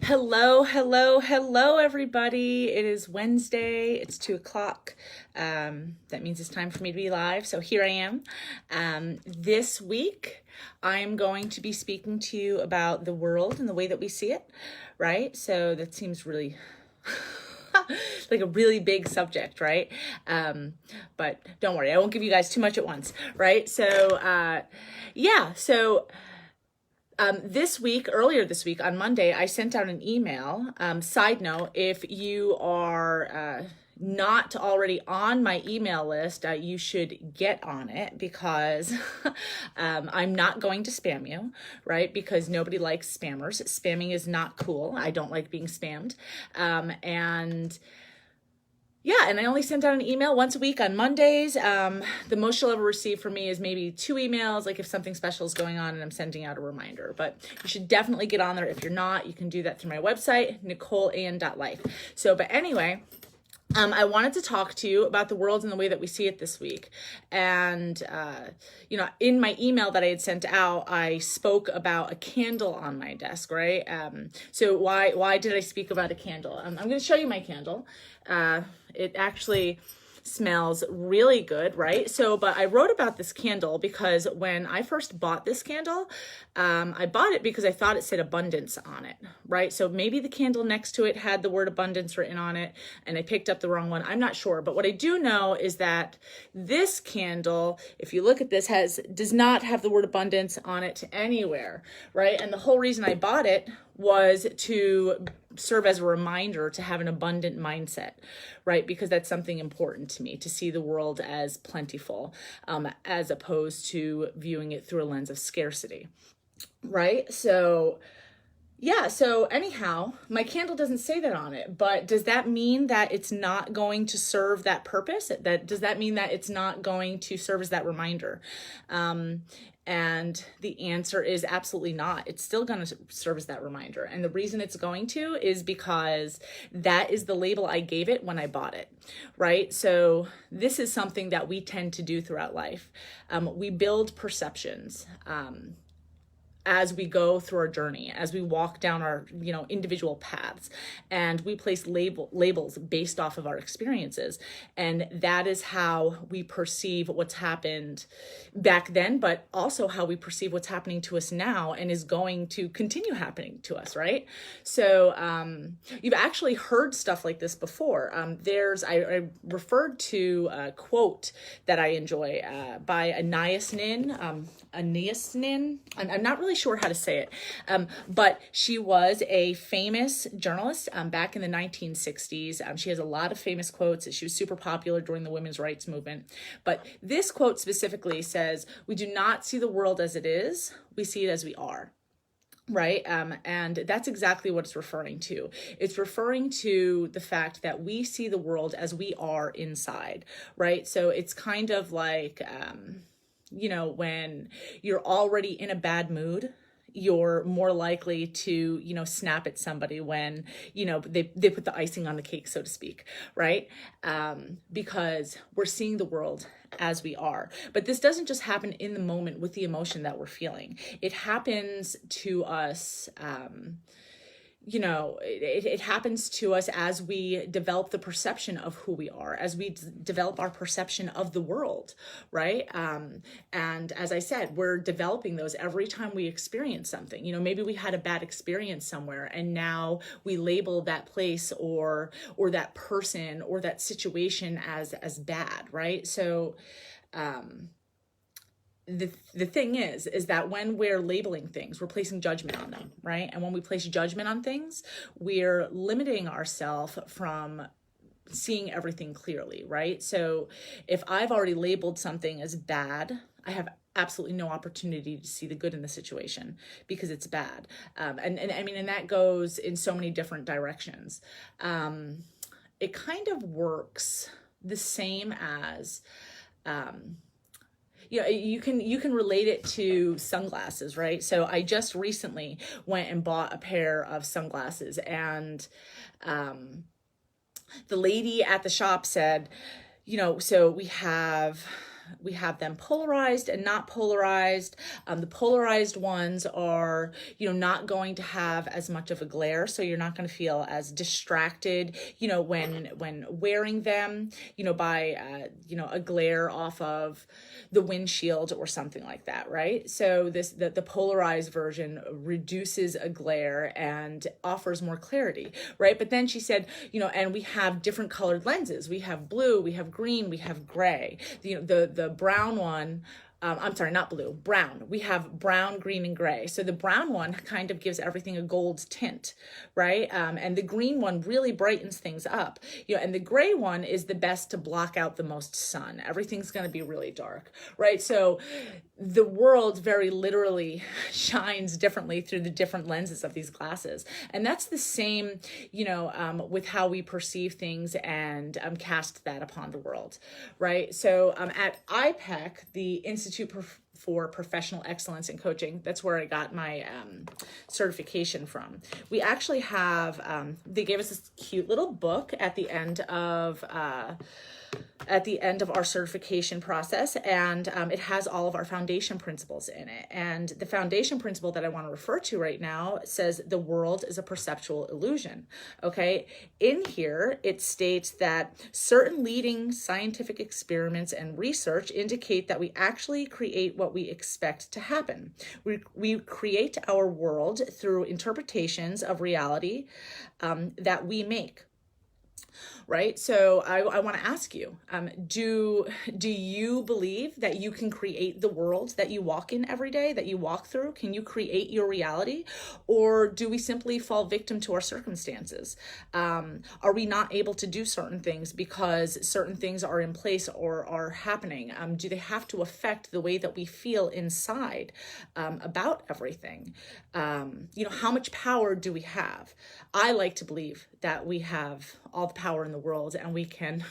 Hello, hello, hello, everybody. It is Wednesday. It's 2 o'clock. That means it's time for me to be live. So here I am. This week, I'm going to be speaking to you about the world and the way that we see it, right? So that seems really like a really big subject, right? But don't worry, I won't give you guys too much at once, right? Earlier this week on Monday, I sent out an email. Side note, if you are not already on my email list, you should get on it because I'm not going to spam you, right? Because nobody likes spammers. Spamming is not cool. I don't like being spammed. And I only sent out an email once a week on Mondays. The most you'll ever receive from me is maybe 2 emails, like if something special is going on and I'm sending out a reminder. But you should definitely get on there. If you're not, you can do that through my website, NicoleAnn.life. But anyway, I wanted to talk to you about the world and the way that we see it this week. And, in my email that I had sent out, I spoke about a candle on my desk, right? So why did I speak about a candle? I'm going to show you my candle. It actually smells really good, right? But I wrote about this candle because when I first bought this candle, I bought it because I thought it said abundance on it, right? So maybe the candle next to it had the word abundance written on it and I picked up the wrong one. I'm not sure. But what I do know is that this candle, if you look at this, does not have the word abundance on it anywhere, right? And the whole reason I bought it was to serve as a reminder to have an abundant mindset, right? Because that's something important to me, to see the world as plentiful, as opposed to viewing it through a lens of scarcity, right? So anyhow, my candle doesn't say that on it, but does that mean that it's not going to serve that purpose? Does that mean that it's not going to serve as that reminder? And the answer is absolutely not. It's still going to serve as that reminder. And the reason it's going to is because that is the label I gave it when I bought it, right? So this is something that we tend to do throughout life. We build perceptions. As we go through our journey, as we walk down our, individual paths, and we place labels based off of our experiences. And that is how we perceive what's happened back then, but also how we perceive what's happening to us now and is going to continue happening to us, right? So you've actually heard stuff like this before. I referred to a quote that I enjoy by Anais Nin. I'm not really sure how to say it, but she was a famous journalist back in the 1960s. She has a lot of famous quotes. She was super popular during the women's rights movement. But this quote specifically says, "We do not see the world as it is, we see it as we are." Right. And that's exactly what it's referring to. It's referring to the fact that we see the world as we are inside. Right. So it's kind of like, when you're already in a bad mood, you're more likely to, snap at somebody when, they put the icing on the cake, so to speak, right? Because we're seeing the world as we are. But this doesn't just happen in the moment with the emotion that we're feeling. It happens to us, it happens to us as we develop the perception of who we are, as we develop our perception of the world, right? And as I said, we're developing those every time we experience something. Maybe we had a bad experience somewhere and now we label that place or that person or that situation as bad, right? So, the thing is that when we're labeling things, we're placing judgment on them, right? And when we place judgment on things, we're limiting ourselves from seeing everything clearly, right? So if I've already labeled something as bad, I have absolutely no opportunity to see the good in the situation because it's bad. And that goes in so many different directions. It kind of works the same as, you can relate it to sunglasses, right? So I just recently went and bought a pair of sunglasses, and the lady at the shop said, so we have have them polarized and not polarized. The polarized ones are, not going to have as much of a glare, so you're not going to feel as distracted, when wearing them, by a glare off of the windshield or something like that, right? So the polarized version reduces a glare and offers more clarity, right? But then she said, and we have different colored lenses. We have blue, we have green, we have gray. The brown one, I'm sorry, not blue, brown. We have brown, green, and gray. So the brown one kind of gives everything a gold tint, right? And the green one really brightens things up, and the gray one is the best to block out the most sun. Everything's going to be really dark, right? So the world very literally shines differently through the different lenses of these glasses. And that's the same, with how we perceive things and cast that upon the world, right? So at IPEC, the Institute for Professional Excellence in Coaching, that's where I got my certification from. We actually have, they gave us this cute little book at the end of our certification process, and it has all of our foundation principles in it. And the foundation principle that I want to refer to right now says the world is a perceptual illusion. Okay, in here it states that certain leading scientific experiments and research indicate that we actually create what we expect to happen. We create our world through interpretations of reality that we make. Right? So I want to ask you, do you believe that you can create the world that you walk in every day, that you walk through? Can you create your reality? Or do we simply fall victim to our circumstances? Are we not able to do certain things because certain things are in place or are happening? Do they have to affect the way that we feel inside about everything? How much power do we have? I like to believe that we have all the power in the world and we can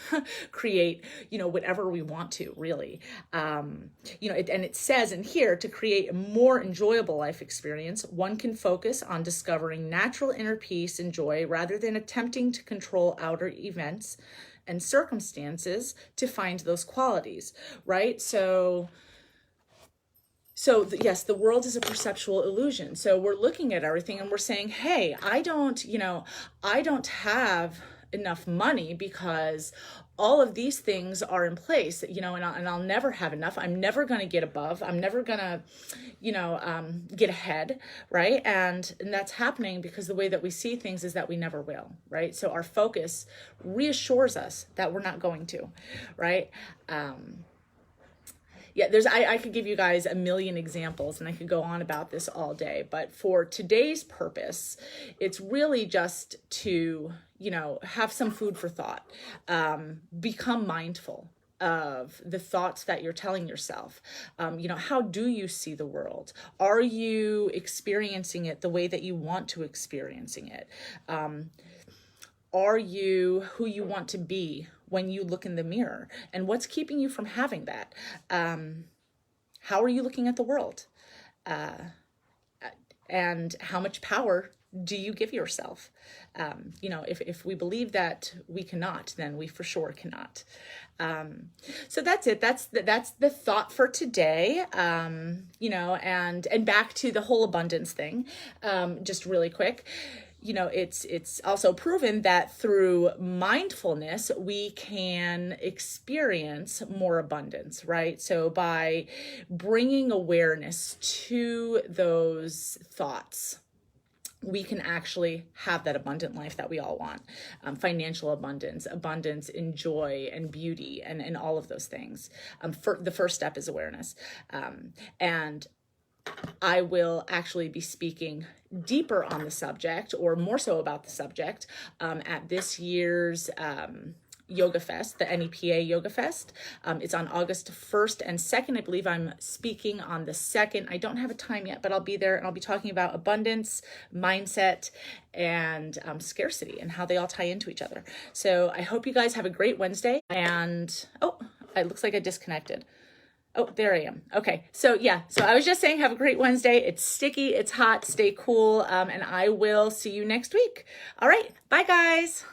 create, whatever we want to, really. And it says in here, to create a more enjoyable life experience, one can focus on discovering natural inner peace and joy rather than attempting to control outer events and circumstances to find those qualities, right? So yes, the world is a perceptual illusion. So we're looking at everything and we're saying, hey, I don't have enough money because all of these things are in place, and I'll never have enough. I'm never going to get above. I'm never going to, get ahead, right? And that's happening because the way that we see things is that we never will, right? So our focus reassures us that we're not going to, right? Yeah, I could give you guys a million examples and I could go on about this all day, but for today's purpose, it's really just to, have some food for thought, become mindful of the thoughts that you're telling yourself. How do you see the world? Are you experiencing it the way that you want to experiencing it? Are you who you want to be when you look in the mirror? And what's keeping you from having that? How are you looking at the world? And how much power do you give yourself? If we believe that we cannot, then we for sure cannot. So that's it. That's the thought for today. And back to the whole abundance thing, just really quick. It's also proven that through mindfulness, we can experience more abundance, right? So by bringing awareness to those thoughts, we can actually have that abundant life that we all want. Financial abundance in joy and beauty and all of those things. The first step is awareness. And I will actually be speaking deeper on the subject, or more so about the subject, at this year's Yoga Fest, the NEPA Yoga Fest. It's on August 1st and 2nd. I believe I'm speaking on the 2nd. I don't have a time yet, but I'll be there and I'll be talking about abundance, mindset, and scarcity and how they all tie into each other. So I hope you guys have a great Wednesday. And, it looks like I disconnected. Oh, there I am. Okay. So I was just saying, have a great Wednesday. It's sticky, it's hot, stay cool. And I will see you next week. All right. Bye guys.